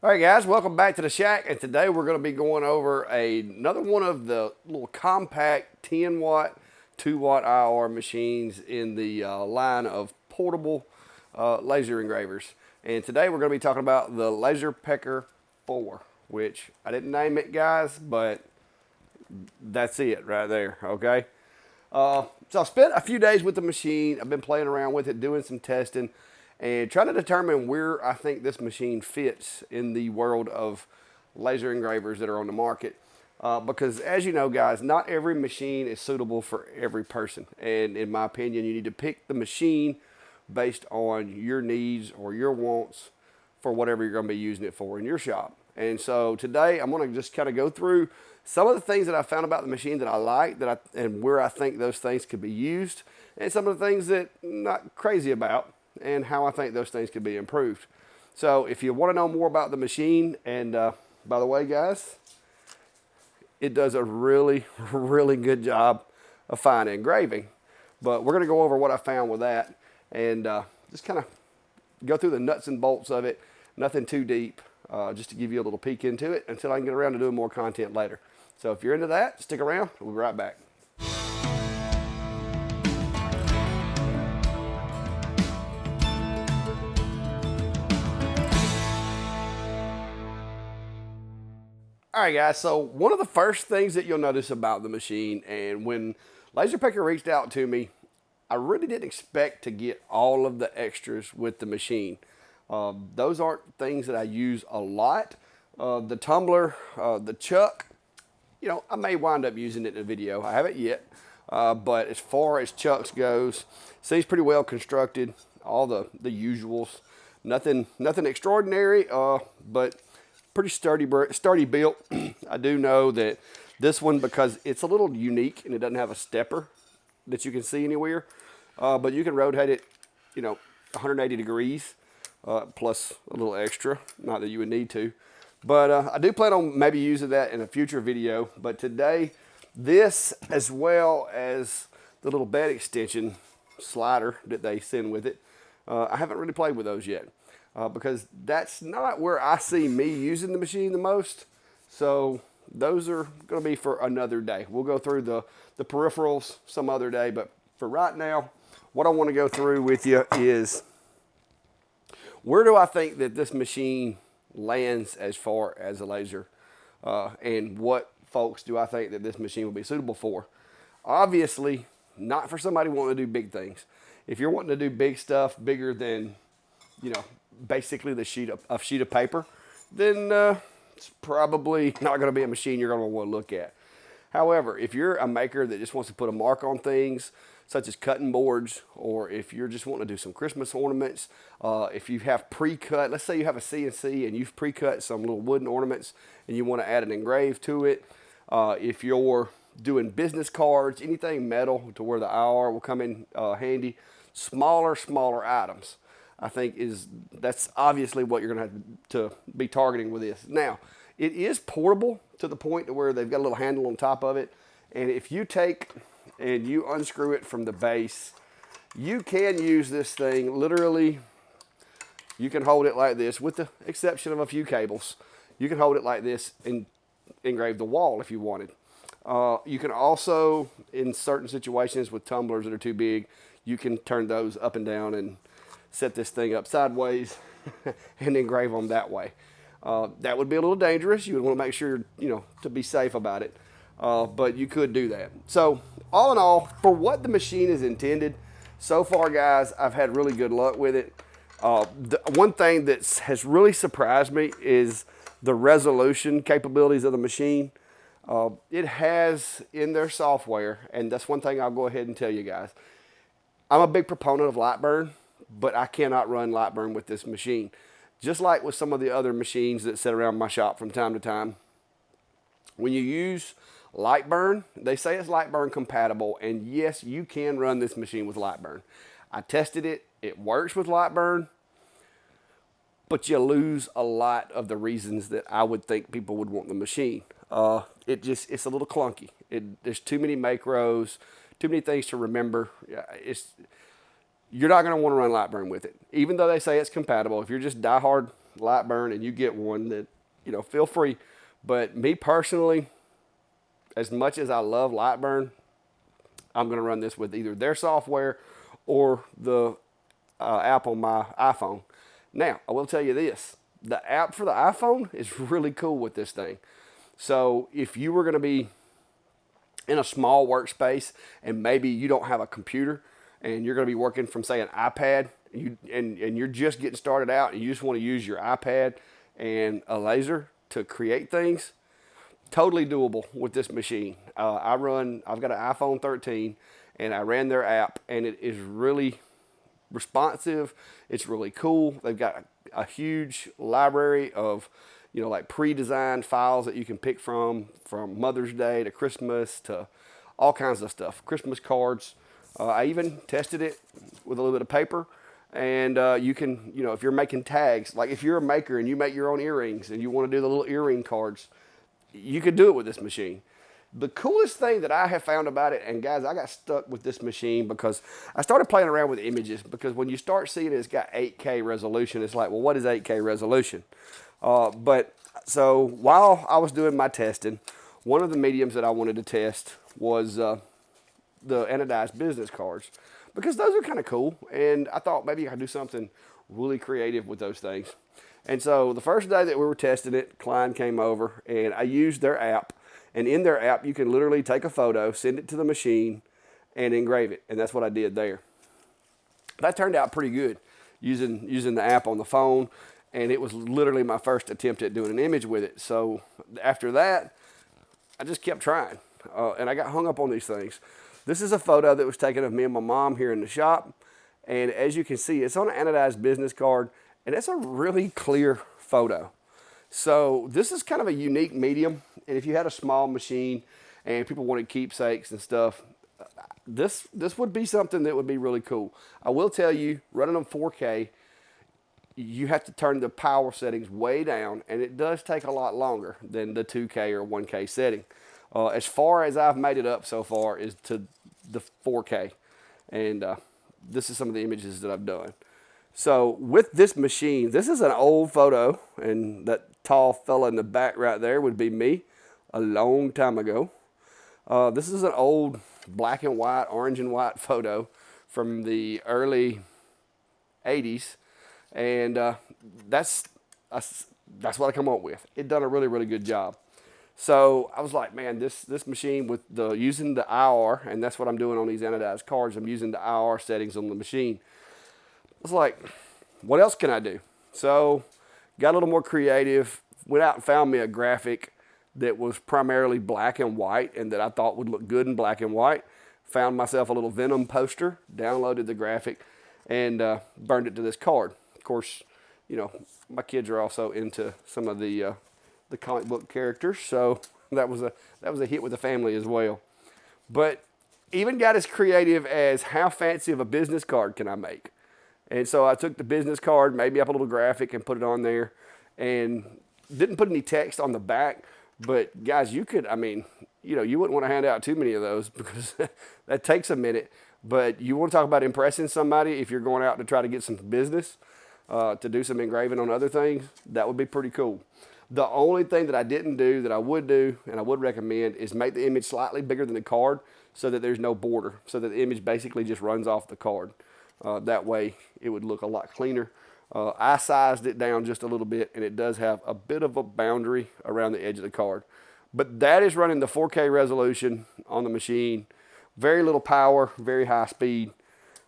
All right, guys, welcome back to the shack, and today we're going to be going over another one of the little compact 10 watt, 2 watt IR machines in the line of portable laser engravers. And today we're going to be talking about the Laserpecker 4, which I didn't name it, guys, but that's it right there, okay? So I spent a few days with the machine. I've been playing around with it, doing some testing, and trying to determine where I think this machine fits in the world of laser engravers that are on the market. Because as you know, guys, not every machine is suitable for every person. And in my opinion, you need to pick the machine based on your needs or your wants for whatever you're going to be using it for in your shop. And so today I'm going to just kind of go through some of the things that I found about the machine that I like, and where I think those things could be used, and some of the things that I'm not crazy about, and how I think those things could be improved. So if you want to know more about the machine, and by the way, guys, it does a really, really good job of fine engraving. But we're going to go over what I found with that, and just kind of go through the nuts and bolts of it. Nothing too deep, just to give you a little peek into it until I can get around to doing more content later. So if you're into that, stick around. We'll be right back. All right, guys, so one of the first things that you'll notice about the machine, and when Laserpecker reached out to me, I really didn't expect to get all of the extras with the machine. Those aren't things that I use a lot. The tumbler, the chuck, you know, I may wind up using it in a video. I haven't yet, but as far as chucks goes, seems pretty well constructed. All the usuals, nothing extraordinary, but pretty sturdy built. I do know that this one, because it's a little unique and it doesn't have a stepper that you can see anywhere, but you can rotate it, you know, 180 degrees plus a little extra. Not that you would need to, but I do plan on maybe using that in a future video. But today, this, as well as the little bed extension slider that they send with it, I haven't really played with those yet. Because that's not where I see me using the machine the most. So those are going to be for another day. We'll go through the peripherals some other day. But for right now, what I want to go through with you is, where do I think that this machine lands as far as a laser? And what folks do I think that this machine will be suitable for? Obviously, not for somebody wanting to do big things. If you're wanting to do big stuff, bigger than, you know, basically the sheet of paper, then it's probably not going to be a machine you're going to want to look at. However, if you're a maker that just wants to put a mark on things, such as cutting boards, or if you're just wanting to do some Christmas ornaments, if you have pre-cut, let's say you have a CNC and you've pre-cut some little wooden ornaments and you want to add an engrave to it, if you're doing business cards, anything metal to where the IR will come in handy, smaller items, I think that's obviously what you're going to have to be targeting with this. Now, it is portable to the point to where they've got a little handle on top of it. And if you take and you unscrew it from the base, you can use this thing literally. You can hold it like this, with the exception of a few cables. You can hold it like this and engrave the wall if you wanted. You can also, in certain situations with tumblers that are too big, you can turn those up and down and set this thing up sideways and engrave them that way. That would be a little dangerous. You would want to make sure, you know, to be safe about it. But you could do that. So all in all, for what the machine is intended, so far, guys, I've had really good luck with it. The one thing that has really surprised me is the resolution capabilities of the machine. It has in their software, and that's one thing I'll go ahead and tell you guys. I'm a big proponent of Lightburn, but I cannot run Lightburn with this machine. Just like with some of the other machines that sit around my shop from time to time. When you use Lightburn, they say it's Lightburn compatible, and yes, you can run this machine with Lightburn. I tested it. It works with Lightburn, but you lose a lot of the reasons that I would think people would want the machine. It's a little clunky. There's too many macros, too many things to remember. You're not going to want to run Lightburn with it. Even though they say it's compatible, if you're just diehard Lightburn and you get one, that, feel free. But me personally, as much as I love Lightburn, I'm going to run this with either their software or the app on my iPhone. Now, I will tell you this. The app for the iPhone is really cool with this thing. So if you were going to be in a small workspace and maybe you don't have a computer and you're going to be working from, say, an iPad, and you're just getting started out and you just want to use your iPad and a laser to create things, totally doable with this machine. I've got an iPhone 13 and I ran their app, and it is really responsive. It's really cool. They've got a huge library of, like pre-designed files that you can pick from Mother's Day to Christmas to all kinds of stuff. Christmas cards. I even tested it with a little bit of paper, and you can, if you're making tags, like if you're a maker and you make your own earrings and you want to do the little earring cards, you could do it with this machine. The coolest thing that I have found about it, and guys, I got stuck with this machine because I started playing around with images, because when you start seeing it's got 8K resolution, it's like, well, what is 8K resolution? But so while I was doing my testing, one of the mediums that I wanted to test was the anodized business cards, because those are kind of cool, and I thought maybe I could do something really creative with those things. And so the first day that we were testing it, Klein came over, and I used their app. And in their app, you can literally take a photo, send it to the machine, and engrave it. And that's what I did there. That turned out pretty good using the app on the phone. And it was literally my first attempt at doing an image with it. So after that, I just kept trying. And I got hung up on these things. This is a photo that was taken of me and my mom here in the shop. And as you can see, it's on an anodized business card. And it's a really clear photo. So this is kind of a unique medium, and if you had a small machine and people wanted keepsakes and stuff, this would be something that would be really cool. I will tell you, running on 4K, you have to turn the power settings way down, and it does take a lot longer than the 2K or 1K setting. As far as I've made it up so far is to the 4K, and this is some of the images that I've done. So with this machine, this is an old photo, and that tall fella in the back right there would be me a long time ago. This is an old black and white, orange and white photo from the early 80s, and that's what I come up with. It done a really, really good job. So I was like, man, this machine with using the IR, and that's what I'm doing on these anodized cards. I'm using the IR settings on the machine. I was like, what else can I do? So got a little more creative, went out and found me a graphic that was primarily black and white and that I thought would look good in black and white. Found myself a little Venom poster, downloaded the graphic, and burned it to this card. Of course, my kids are also into some of the comic book characters, so that was a hit with the family as well. But even got as creative as, how fancy of a business card can I make? And so I took the business card, made me up a little graphic, and put it on there, and didn't put any text on the back. But guys, you could, you wouldn't want to hand out too many of those, because that takes a minute. But you want to talk about impressing somebody if you're going out to try to get some business, to do some engraving on other things, that would be pretty cool. The only thing that I didn't do that I would do, and I would recommend, is make the image slightly bigger than the card so that there's no border, so that the image basically just runs off the card. That way it would look a lot cleaner. I sized it down just a little bit, and it does have a bit of a boundary around the edge of the card. But that is running the 4K resolution on the machine. Very little power, very high speed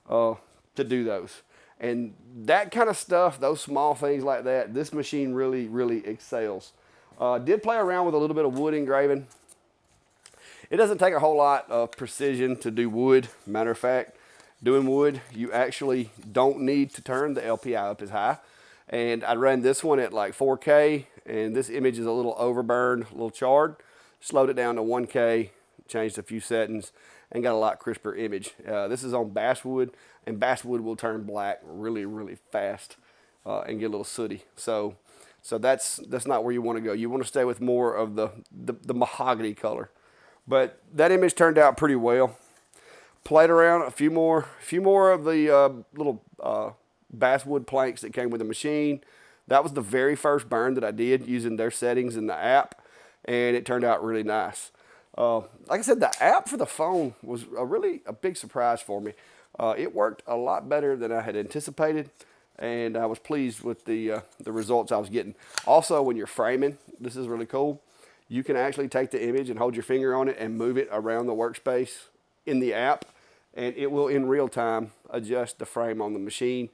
to do those. And that kind of stuff, those small things like that, this machine really, really excels. Did play around with a little bit of wood engraving. It doesn't take a whole lot of precision to do wood. Matter of fact, doing wood, you actually don't need to turn the LPI up as high. And I ran this one at like 4K, and this image is a little overburned, a little charred. Slowed it down to 1K, changed a few settings, and got a lot crisper image. This is on basswood, and basswood will turn black really, really fast and get a little sooty. So that's not where you want to go. You want to stay with more of the mahogany color. But that image turned out pretty well. Played around a few more of the little basswood planks that came with the machine. That was the very first burn that I did using their settings in the app, and it turned out really nice. Like I said, the app for the phone was really a big surprise for me. It worked a lot better than I had anticipated, and I was pleased with the results I was getting. Also, when you're framing, this is really cool. You can actually take the image and hold your finger on it and move it around the workspace in the app, and it will in real time adjust the frame on the machine,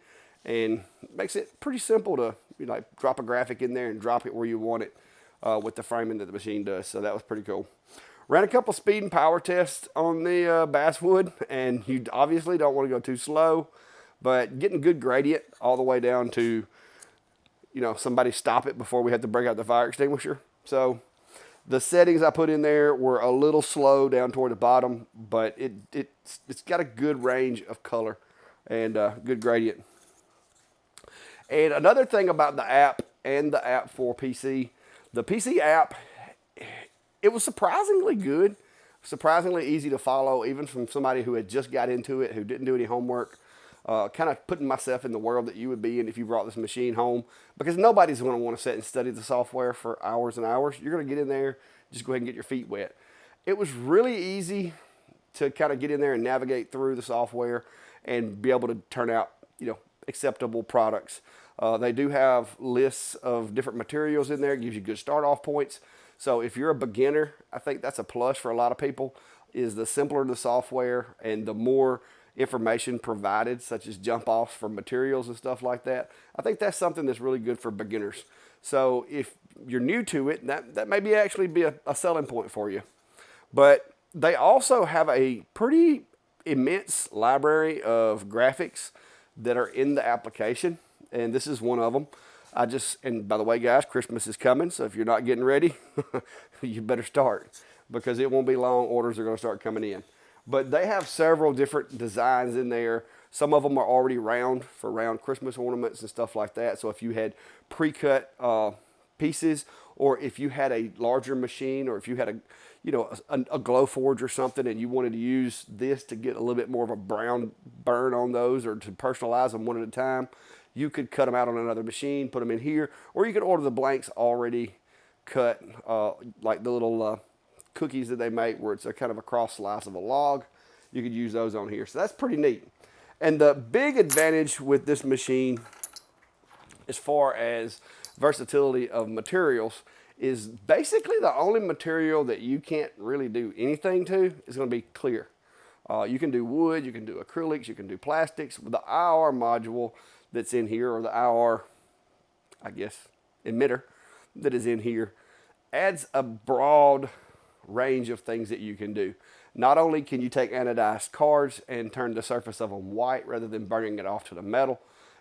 and makes it pretty simple to like drop a graphic in there and drop it where you want it with the framing that the machine does. So that was pretty cool. Ran a couple speed and power tests on the basswood, and you obviously don't want to go too slow, but getting good gradient all the way down to, somebody stop it before we have to break out the fire extinguisher. So the settings I put in there were a little slow down toward the bottom, but it's got a good range of color and good gradient. And another thing about the app and the app for PC, the PC app, it was surprisingly good, surprisingly easy to follow, even from somebody who had just got into it, who didn't do any homework. Kind of putting myself in the world that you would be in if you brought this machine home, because nobody's going to want to sit and study the software for hours and hours. You're going to get in there, just go ahead and get your feet wet. It was really easy to kind of get in there and navigate through the software and be able to turn out, acceptable products. They do have lists of different materials in there. It gives you good start off points. So if you're a beginner, I think that's a plus for a lot of people, is the simpler the software and the more information provided, such as jump offs for materials and stuff like that. I think that's something that's really good for beginners. So if you're new to it, that may be actually be a selling point for you. But they also have a pretty immense library of graphics that are in the application, and this is one of them. And by the way, guys, Christmas is coming, so if you're not getting ready, you better start, because it won't be long. Orders are going to start coming in. But they have several different designs in there. Some of them are already round for round Christmas ornaments and stuff like that. So if you had pre-cut pieces, or if you had a larger machine, or if you had a glow forge or something, and you wanted to use this to get a little bit more of a brown burn on those, or to personalize them one at a time, you could cut them out on another machine, put them in here, or you could order the blanks already cut, like the little cookies that they make, where it's a kind of a cross slice of a log. You could use those on here. So that's pretty neat. And the big advantage with this machine, as far as versatility of materials, is basically the only material that you can't really do anything to is going to be clear. You can do wood, you can do acrylics, you can do plastics. With the IR module that's in here, or the IR, I guess, emitter that is in here, adds a broad range of things that you can do. Not only can you take anodized cards and turn the surface of them white rather than burning it off to the metal,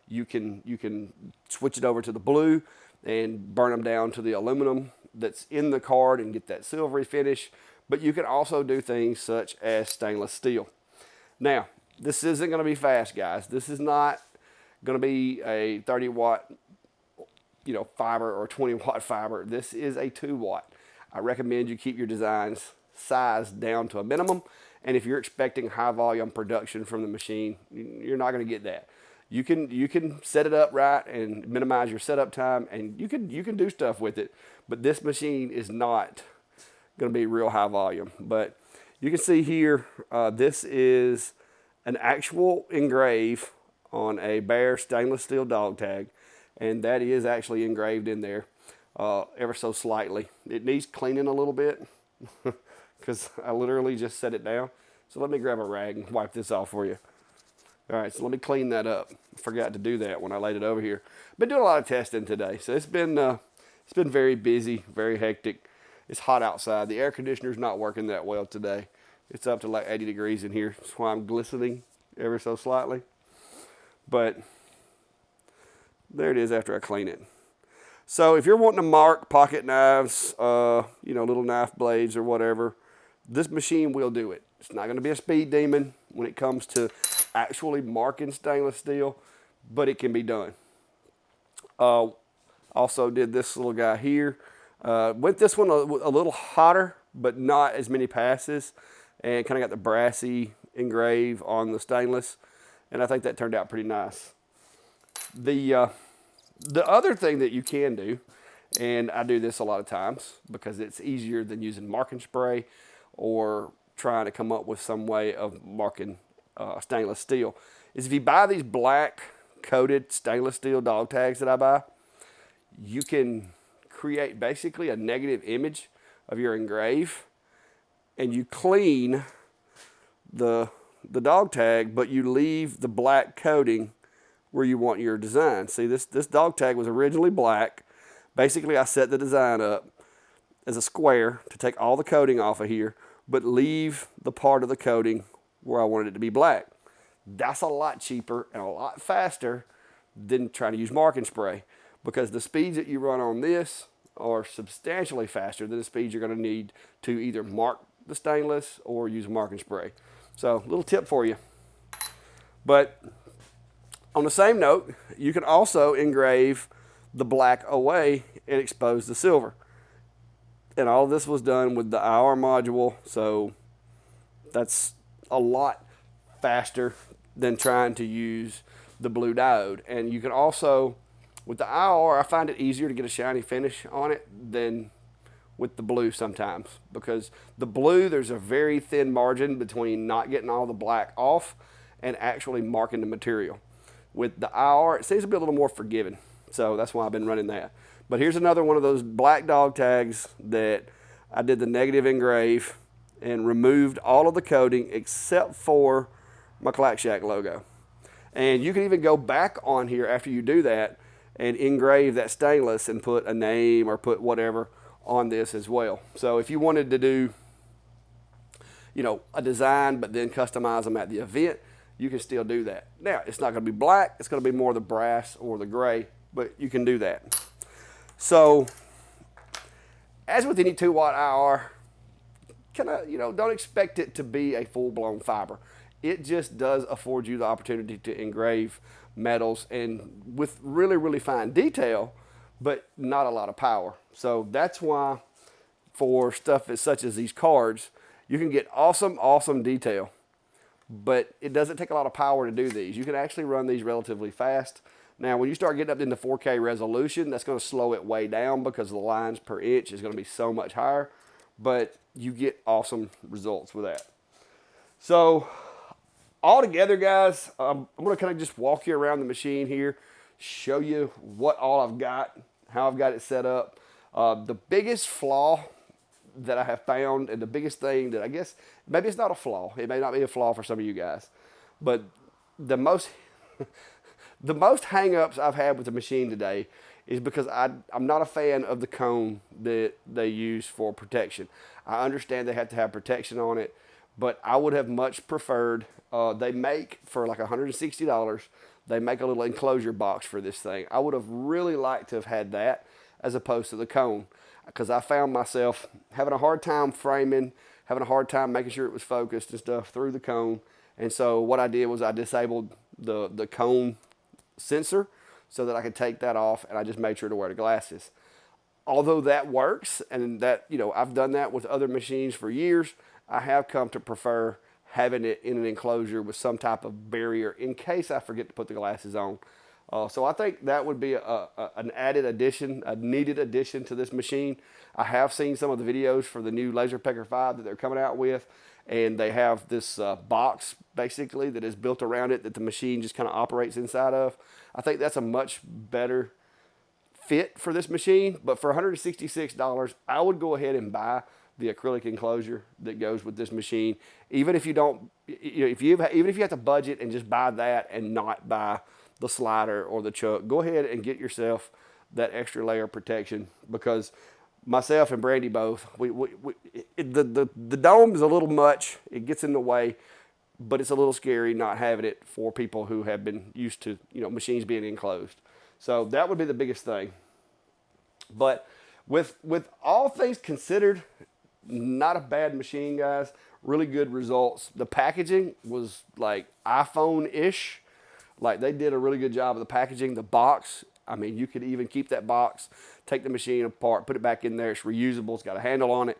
you can switch it over to the blue and burn them down to the aluminum that's in the card and get that silvery finish. But you can also do things such as stainless steel. Now, this isn't going to be fast, guys. This is not going to be a 30 watt fiber or 20 watt fiber. This is a 2 watt. I recommend you keep your designs sized down to a minimum, and if you're expecting high volume production from the machine, you're not going to get that. You can set it up right and minimize your setup time, and you can do stuff with it, but this machine is not going to be real high volume. But you can see here, this is an actual engrave on a bare stainless steel dog tag, and that is actually engraved in there ever so slightly. It needs cleaning a little bit because I literally just set it down. So let me grab a rag and wipe this off for you. All right, so let me clean that up. I forgot to do that when I laid it over here. Been doing a lot of testing today, so it's been very busy, very hectic. It's hot outside. The air conditioner's not working that well today. It's up to like 80 degrees in here. That's why I'm glistening ever so slightly. But there it is after I clean it. So if you're wanting to mark pocket knives, little knife blades or whatever, this machine will do it. It's not going to be a speed demon when it comes to actually marking stainless steel, but it can be done. Also did this little guy here. Went this one a little hotter, but not as many passes, and kind of got the brassy engrave on the stainless, and I think that turned out pretty nice. The The other thing that you can do, and I do this a lot of times because it's easier than using marking spray or trying to come up with some way of marking stainless steel, is if you buy these black coated stainless steel dog tags that I buy, you can create basically a negative image of your engrave, and you clean the dog tag, but you leave the black coating where you want your design. See, this dog tag was originally black. Basically, I set the design up as a square to take all the coating off of here, but leave the part of the coating where I wanted it to be black. That's a lot cheaper and a lot faster than trying to use marking spray, because the speeds that you run on this are substantially faster than the speeds you're going to need to either mark the stainless or use marking spray. So, little tip for you. But on the same note, you can also engrave the black away and expose the silver. And all of this was done with the IR module, so that's a lot faster than trying to use the blue diode. And you can also, with the IR, I find it easier to get a shiny finish on it than with the blue sometimes, because the blue, there's a very thin margin between not getting all the black off and actually marking the material. With the IR, it seems to be a little more forgiving, so that's why I've been running that. But here's another one of those black dog tags that I did the negative engrave and removed all of the coating except for my Clack Shack logo. And you can even go back on here after you do that and engrave that stainless and put a name or put whatever on this as well. So if you wanted to do, you know, a design but then customize them at the event, you can still do that. Now, it's not going to be black. It's going to be more the brass or the gray, but you can do that. So, as with any 2-watt IR, don't expect it to be a full-blown fiber. It just does afford you the opportunity to engrave metals and with really, really fine detail, but not a lot of power. So that's why for stuff such as these cards, you can get awesome, awesome detail, but it doesn't take a lot of power to do these. You can actually run these relatively fast. Now, when you start getting up into 4K resolution, that's going to slow it way down because the lines per inch is going to be so much higher, but you get awesome results with that. So, all together, guys, I'm going to kind of just walk you around the machine here, show you what all I've got, how I've got it set up. The biggest flaw that I have found, and the biggest thing that I guess, maybe it's not a flaw. It may not be a flaw for some of you guys, but the most hang-ups I've had with the machine today is because I'm not a fan of the cone that they use for protection. I understand they have to have protection on it, but I would have much preferred, they make for like $160, they make a little enclosure box for this thing. I would have really liked to have had that as opposed to the cone, because I found myself having a hard time framing, having a hard time making sure it was focused and stuff through the cone. And so what I did was I disabled the cone sensor so that I could take that off, and I just made sure to wear the glasses. Although that works, and that, I've done that with other machines for years, I have come to prefer having it in an enclosure with some type of barrier in case I forget to put the glasses on. So I think that would be an added addition, a needed addition to this machine. I have seen some of the videos for the new Laserpecker 5 that they're coming out with, and they have this box basically that is built around it that the machine just kind of operates inside of. I think that's a much better fit for this machine, but for $166, I would go ahead and buy the acrylic enclosure that goes with this machine. Even if you don't, even if you have to budget and just buy that and not buy the slider or the chuck, go ahead and get yourself that extra layer of protection, because myself and Brandy both, the dome is a little much. It gets in the way, but it's a little scary not having it for people who have been used to, machines being enclosed. So that would be the biggest thing. But with all things considered, not a bad machine, guys. Really good results. The packaging was like iPhone-ish. Like, they did a really good job of the packaging. The box, I mean, you could even keep that box, take the machine apart, put it back in there. It's reusable. It's got a handle on it.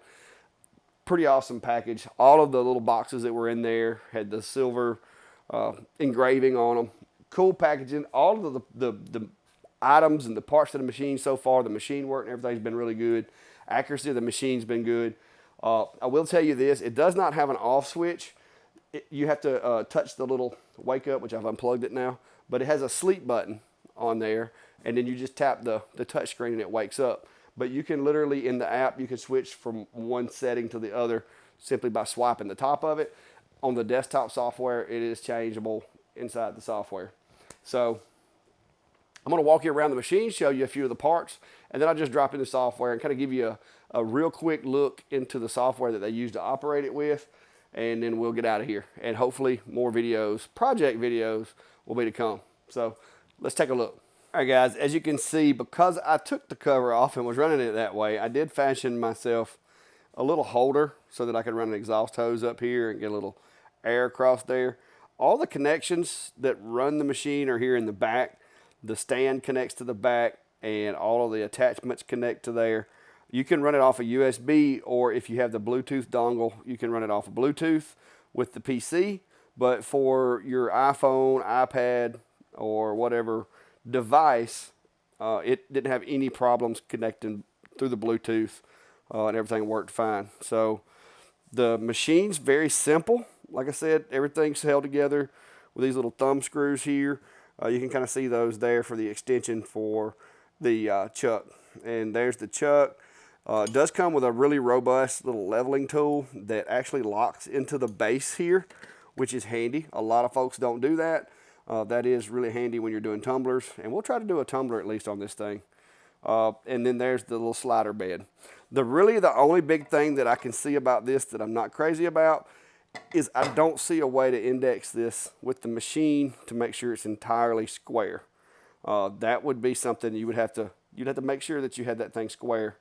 Pretty awesome package. All of the little boxes that were in there had the silver engraving on them. Cool packaging. All of the items and the parts of the machine so far, the machine work and everything's been really good. Accuracy of the machine's been good. I will tell you this, it does not have an off switch. You have to touch the little wake up, which I've unplugged it now, but it has a sleep button on there, and then you just tap the touch screen and it wakes up. But you can literally, in the app, you can switch from one setting to the other simply by swiping the top of it. On the desktop software, it is changeable inside the software. So I'm going to walk you around the machine, show you a few of the parts, and then I'll just drop in the software and kind of give you a real quick look into the software that they use to operate it with, and then we'll get out of here. And hopefully more videos, project videos, will be to come. So let's take a look. All right, guys, as you can see, because I took the cover off and was running it that way, I did fashion myself a little holder so that I could run an exhaust hose up here and get a little air across there. All the connections that run the machine are here in the back. The stand connects to the back, and all of the attachments connect to there. You can run it off a USB, or if you have the Bluetooth dongle, you can run it off of Bluetooth with the PC. But for your iPhone, iPad, or whatever device, it didn't have any problems connecting through the Bluetooth, and everything worked fine. So the machine's very simple. Like I said, everything's held together with these little thumb screws here. You can kind of see those there for the extension for the chuck. And there's the chuck. It does come with a really robust little leveling tool that actually locks into the base here, which is handy. A lot of folks don't do that. That is really handy when you're doing tumblers. And we'll try to do a tumbler at least on this thing. And then there's the little slider bed. The only big thing that I can see about this that I'm not crazy about is I don't see a way to index this with the machine to make sure it's entirely square. That would be something you'd have to make sure that you had that thing square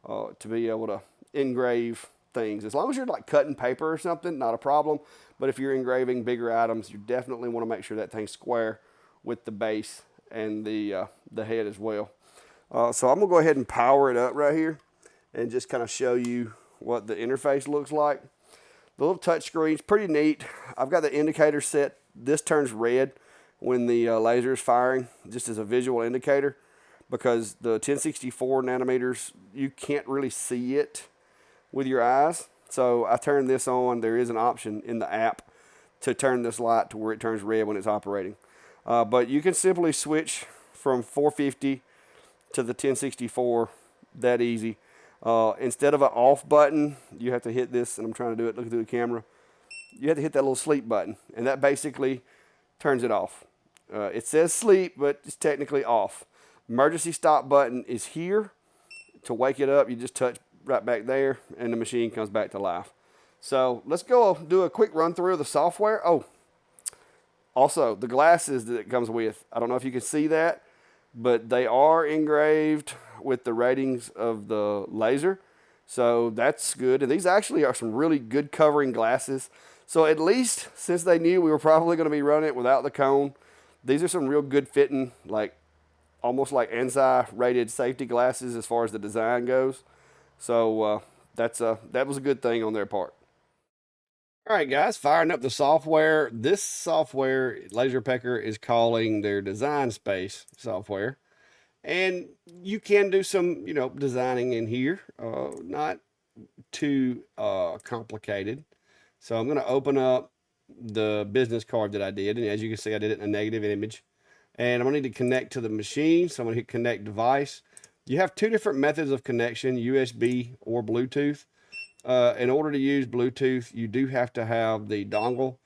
to be able to engrave things. As long as you're like cutting paper or something, not a problem. But if you're engraving bigger items, you definitely want to make sure that thing's square with the base and the head as well. So I'm gonna go ahead and power it up right here and just kind of show you what the interface looks like. The little touch screen's pretty neat. I've got the indicator set. This turns red when the laser is firing, just as a visual indicator, because the 1064 nanometers, you can't really see it with your eyes. So I turn this on. There is an option in the app to turn this light to where it turns red when it's operating. But you can simply switch from 450 to the 1064 that easy. Instead of an off button, you have to hit this, and I'm trying to do it looking through the camera. You have to hit that little sleep button, and that basically turns it off. It says sleep, but it's technically off. Emergency stop button is here. To wake it up, you just touch right back there, and the machine comes back to life. So let's go do a quick run through of the software. Oh, also the glasses that it comes with. I don't know if you can see that, but they are engraved with the ratings of the laser. So that's good. And these actually are some really good covering glasses. So at least since they knew we were probably going to be running it without the cone, these are some real good fitting, like almost like ANSI rated safety glasses as far as the design goes. So that was a good thing on their part. All right, guys, firing up the software. This software, Laserpecker, is calling their design space software. And you can do some, designing in here, not too complicated. So I'm going to open up the business card that I did. And as you can see, I did it in a negative image. And I'm going to need to connect to the machine. So I'm going to hit connect device. You have two different methods of connection, USB or Bluetooth. In order to use Bluetooth, you do have to have the dongle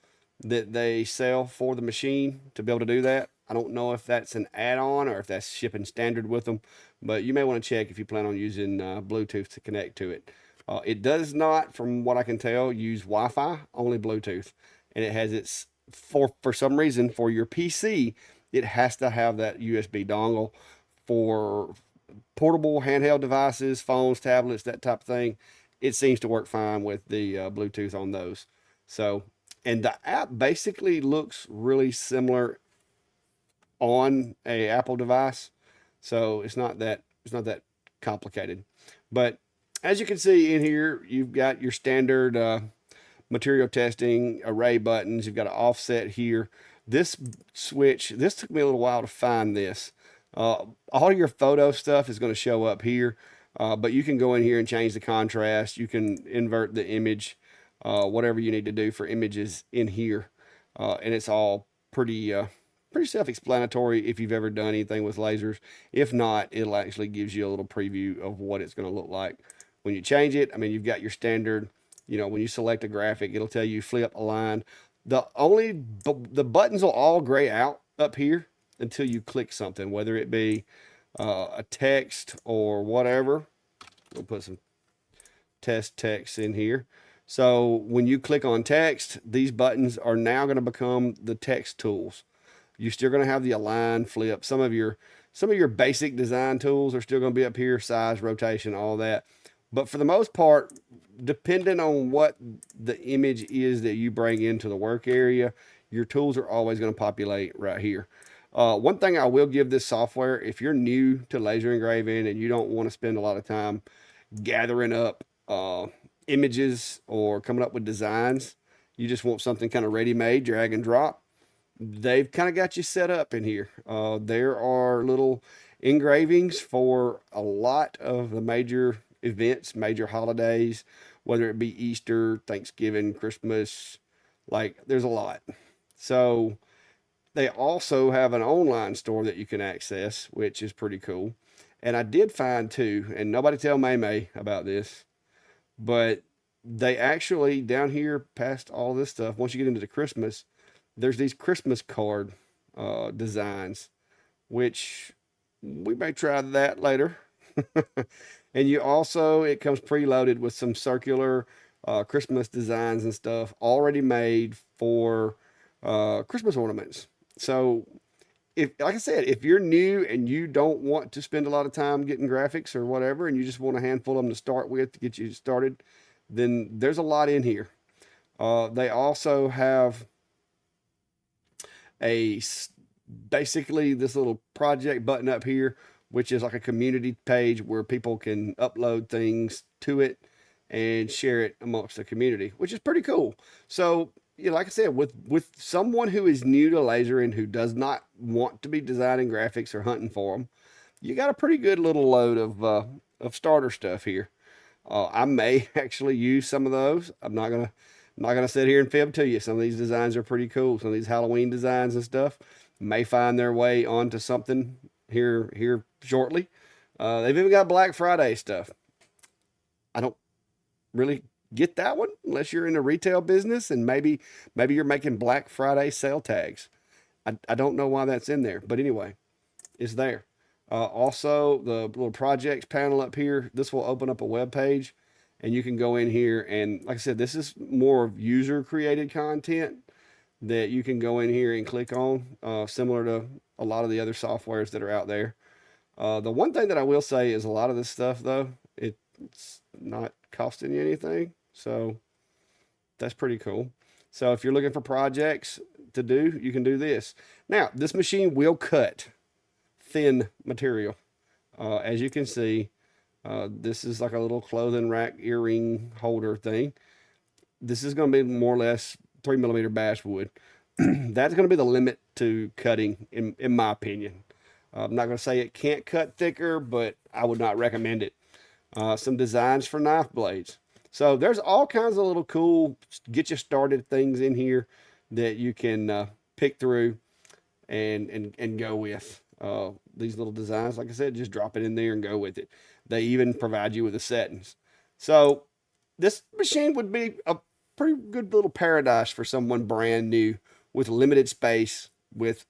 that they sell for the machine to be able to do that. I don't know if that's an add-on or if that's shipping standard with them, but you may want to check if you plan on using Bluetooth to connect to it. It does not, from what I can tell, use Wi-Fi, only Bluetooth. And it has its, for some reason, for your PC, it has to have that USB dongle. For portable handheld devices, phones, tablets, that type of thing, it seems to work fine with the Bluetooth on those. So, and the app basically looks really similar on a Apple device. So it's not that complicated. But as you can see in here, you've got your standard material testing array buttons. You've got an offset here. This switch, this took me a little while to find this. All of your photo stuff is going to show up here, but you can go in here and change the contrast. You can invert the image, whatever you need to do for images in here, and it's all pretty self-explanatory if you've ever done anything with lasers. If not, it'll actually gives you a little preview of what it's going to look like when you change it. I mean, you've got your standard, when you select a graphic, it'll tell you flip, align. The buttons will all gray out up here until you click something, whether it be a text or whatever. We'll put some test text in here. So when you click on text, these buttons are now going to become the text tools. You're still going to have the align, flip. Some of your basic design tools are still going to be up here, size, rotation, all that. But for the most part, depending on what the image is that you bring into the work area, your tools are always going to populate right here. One thing I will give this software, if you're new to laser engraving and you don't want to spend a lot of time gathering up images or coming up with designs, you just want something kind of ready-made, drag and drop, they've kind of got you set up in here. There are little engravings for a lot of the major events, major holidays, whether it be Easter, Thanksgiving, Christmas, like there's a lot. So they also have an online store that you can access, which is pretty cool. And I did find too, and nobody tell May May about this, but they actually down here past all this stuff, once you get into the Christmas, there's these Christmas card designs, which we may try that later. And you also, it comes preloaded with some circular Christmas designs and stuff already made for Christmas ornaments. So, if, like I said, if you're new and you don't want to spend a lot of time getting graphics or whatever, and you just want a handful of them to start with to get you started, then there's a lot in here. They also have a basically this little project button up here, which is like a community page where people can upload things to it and share it amongst the community, which is pretty cool. So, like I said, with someone who is new to lasering, who does not want to be designing graphics or hunting for them, you got a pretty good little load of starter stuff here. I may actually use some of those. I'm not gonna sit here and fib to you. Some of these designs are pretty cool. Some of these Halloween designs and stuff may find their way onto something here shortly. They've even got Black Friday stuff. I don't really get that one unless you're in the retail business and maybe you're making Black Friday sale tags. I don't know why that's in there, but anyway, it's there. Also, the little projects panel up here, this will open up a web page and you can go in here and, like I said, this is more of user created content that you can go in here and click on, similar to a lot of the other softwares that are out there. The one thing that I will say is a lot of this stuff, though, it's not costing you anything. So that's pretty cool. So if you're looking for projects to do, you can do this. Now, this machine will cut thin material. As you can see, this is like a little clothing rack earring holder thing. This is going to be more or less 3mm basswood. That's going to be the limit to cutting, in my opinion. I'm not going to say it can't cut thicker, but I would not recommend it. Some designs for knife blades. So there's all kinds of little cool, get you started things in here that you can pick through and go with. These little designs, like I said, just drop it in there and go with it. They even provide you with the settings. So this machine would be a pretty good little paradise for someone brand new with limited space, with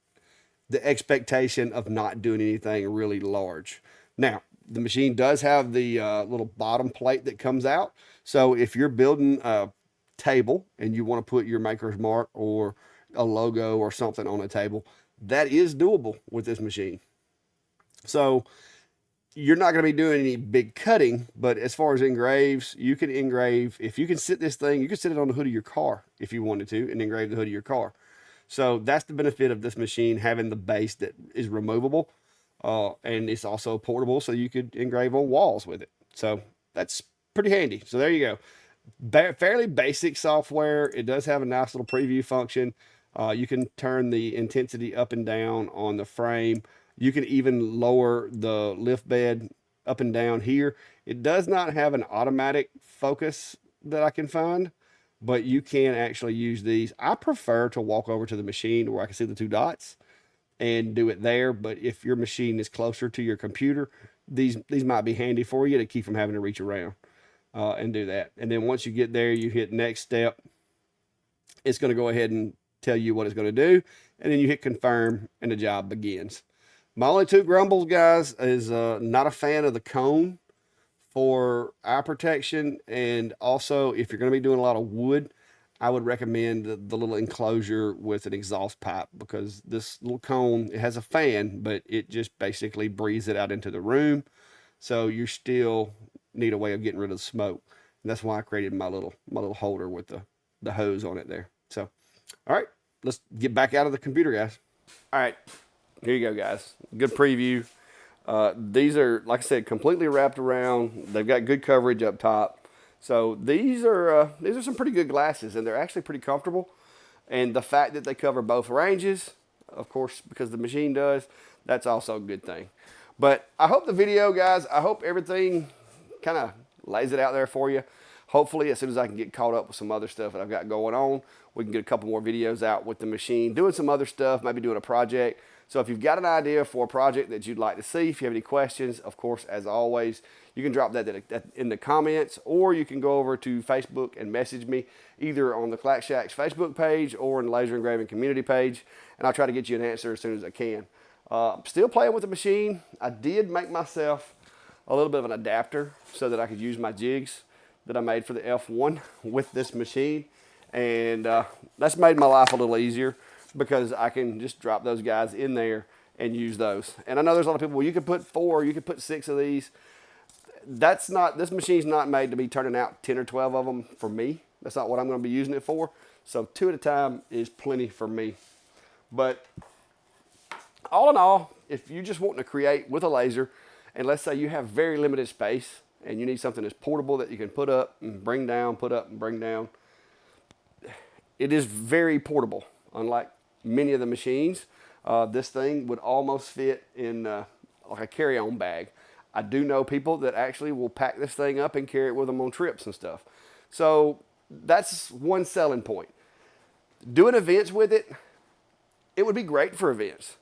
the expectation of not doing anything really large. Now, the machine does have the little bottom plate that comes out. So if you're building a table and you want to put your maker's mark or a logo or something on a table, that is doable with this machine. So you're not going to be doing any big cutting, but as far as engraves, you can engrave. If you can sit this thing, you can sit it on the hood of your car if you wanted to and engrave the hood of your car. So that's the benefit of this machine, having the base that is removable. And it's also portable, so you could engrave on walls with it. So that's pretty handy. So there you go. Fairly basic software. It does have a nice little preview function. You can turn the intensity up and down on the frame. You can even lower the lift bed up and down here. It does not have an automatic focus that I can find, but you can actually use these. I prefer to walk over to the machine where I can see the two dots and do it there. But if your machine is closer to your computer, these might be handy for you to keep from having to reach around and do that. And then once you get there, you hit next step. It's going to go ahead and tell you what it's going to do, and then you hit confirm, and the job begins. My only two grumbles, guys, is not a fan of the cone for eye protection, and also if you're going to be doing a lot of wood, I would recommend the little enclosure with an exhaust pipe, because this little cone, it has a fan, but it just basically breathes it out into the room. So you still need a way of getting rid of the smoke. And that's why I created my little holder with the hose on it there. So, all right, let's get back out of the computer, guys. All right, here you go, guys. Good preview. These are, like I said, completely wrapped around. They've got good coverage up top. So these are some pretty good glasses, and they're actually pretty comfortable. And the fact that they cover both ranges, of course, because the machine does, that's also a good thing. But I hope the video, guys, I hope everything kind of lays it out there for you. Hopefully, as soon as I can get caught up with some other stuff that I've got going on, we can get a couple more videos out with the machine, doing some other stuff, maybe doing a project. So if you've got an idea for a project that you'd like to see, if you have any questions, of course, as always, you can drop that in the comments, or you can go over to Facebook and message me, either on the Clack Shack's Facebook page or in the Laser Engraving community page, and I'll try to get you an answer as soon as I can. Still playing with the machine. I did make myself a little bit of an adapter so that I could use my jigs that I made for the F1 with this machine, and that's made my life a little easier, because I can just drop those guys in there and use those. And I know there's a lot of people, well, you could put 4, you could put 6 of these. That's not, this machine's not made to be turning out 10 or 12 of them for me. That's not what I'm going to be using it for. So 2 at a time is plenty for me. But all in all, if you just want to create with a laser, and let's say you have very limited space and you need something that's portable that you can put up and bring down, put up and bring down, it is very portable. Unlike many of the machines, this thing would almost fit in like a carry-on bag. I do know people that actually will pack this thing up and carry it with them on trips and stuff. So that's one selling point. Doing events with it, it would be great for events.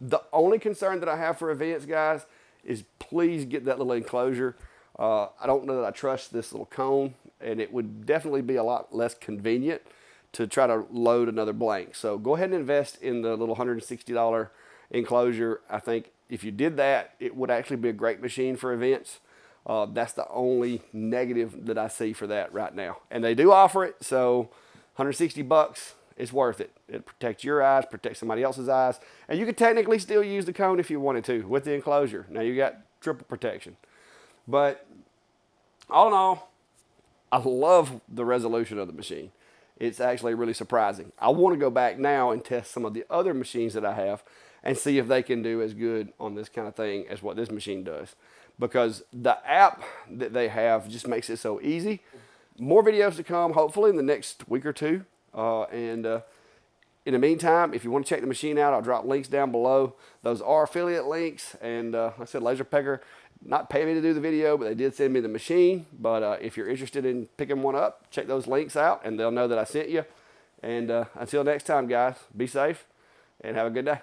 The only concern that I have for events, guys, is please get that little enclosure. I don't know that I trust this little cone, and it would definitely be a lot less convenient to try to load another blank. So go ahead and invest in the little $160 enclosure. I think if you did that, it would actually be a great machine for events. That's the only negative that I see for that right now. And they do offer it, so $160, it's worth it. It protects your eyes, protects somebody else's eyes, and you could technically still use the cone if you wanted to with the enclosure. Now you got triple protection. But all in all, I love the resolution of the machine. It's actually really surprising. I want to go back now and test some of the other machines that I have and see if they can do as good on this kind of thing as what this machine does. Because the app that they have just makes it so easy. More videos to come, hopefully, in the next week or two. In the meantime, if you want to check the machine out, I'll drop links down below. Those are affiliate links. And like I said, Laserpecker, not paying me to do the video, but they did send me the machine. But if you're interested in picking one up, check those links out, and they'll know that I sent you. And until next time, guys, be safe and have a good day.